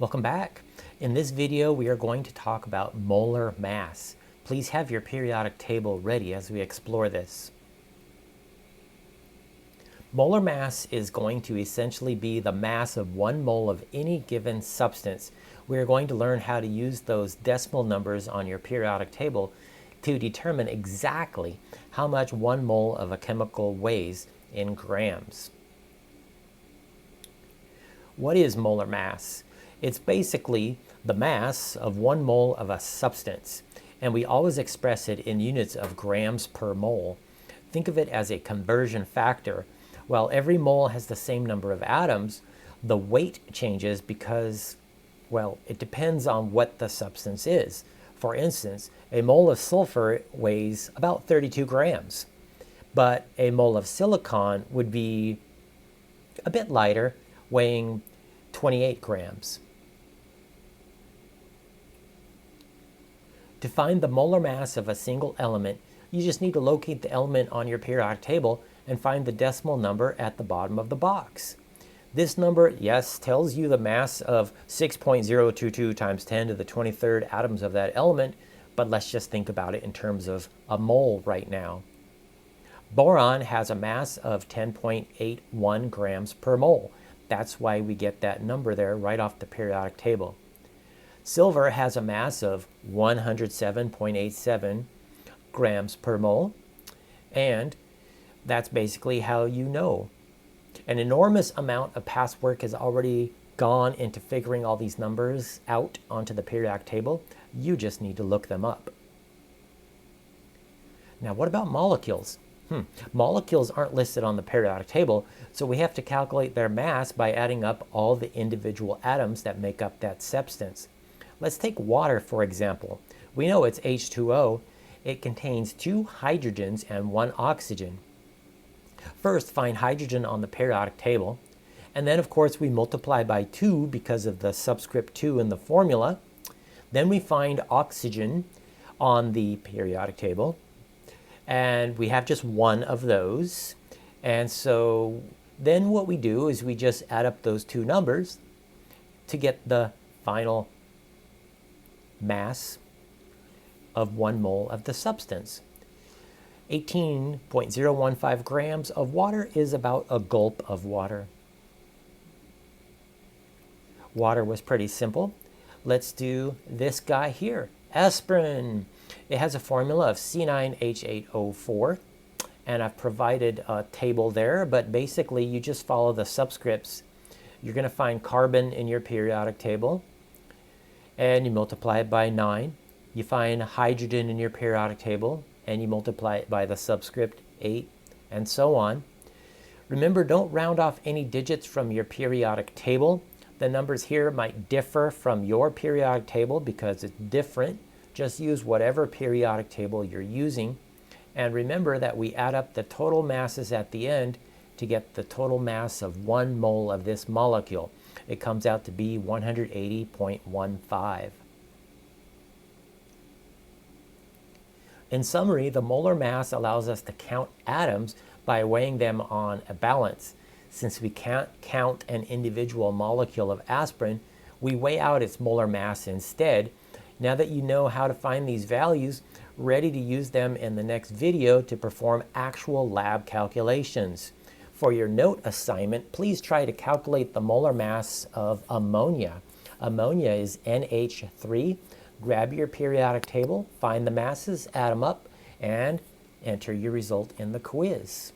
Welcome back. In this video, we are going to talk about molar mass. Please have your periodic table ready as we explore this. Molar mass is going to essentially be the mass of 1 mole of any given substance. We are going to learn how to use those decimal numbers on your periodic table to determine exactly how much 1 mole of a chemical weighs in grams. What is molar mass? It's basically the mass of 1 mole of a substance, and we always express it in units of grams per mole. Think of it as a conversion factor. While every mole has the same number of atoms, the weight changes because, well, it depends on what the substance is. For instance, a mole of sulfur weighs about 32 grams, but a mole of silicon would be a bit lighter, weighing 28 grams. To find the molar mass of a single element, you just need to locate the element on your periodic table and find the decimal number at the bottom of the box. This number, yes, tells you the mass of 6.022 times 10 to the 23rd atoms of that element, but let's just think about it in terms of a mole right now. Boron has a mass of 10.81 grams per mole. That's why we get that number there right off the periodic table. Silver has a mass of 107.87 grams per mole, and that's basically how you know. An enormous amount of past work has already gone into figuring all these numbers out onto the periodic table. You just need to look them up. Now, what about molecules? Molecules aren't listed on the periodic table, so we have to calculate their mass by adding up all the individual atoms that make up that substance. Let's take water, for example. We know it's H2O. It contains 2 hydrogens and 1 oxygen. First, find hydrogen on the periodic table, and then, of course, we multiply by 2 because of the subscript 2 in the formula. Then we find oxygen on the periodic table, and we have just 1 of those. And so then what we do is we just add up those 2 numbers to get the final mass of 1 mole of the substance. 18.015 grams of water is about a gulp of water. Water was pretty simple. Let's do this guy here, aspirin. It has a formula of C9H8O4, and I've provided a table there, but basically you just follow the subscripts. You're going to find carbon in your periodic table, and you multiply it by 9. You find hydrogen in your periodic table, and you multiply it by the subscript 8, and so on. Remember, don't round off any digits from your periodic table. The numbers here might differ from your periodic table because it's different. Just use whatever periodic table you're using. And remember that we add up the total masses at the end to get the total mass of 1 mole of this molecule. It comes out to be 180.15. In summary, the molar mass allows us to count atoms by weighing them on a balance. Since we can't count an individual molecule of aspirin, we weigh out its molar mass instead. Now that you know how to find these values, ready to use them in the next video to perform actual lab calculations. For your note assignment, please try to calculate the molar mass of ammonia. Ammonia is NH3. Grab your periodic table, find the masses, add them up, and enter your result in the quiz.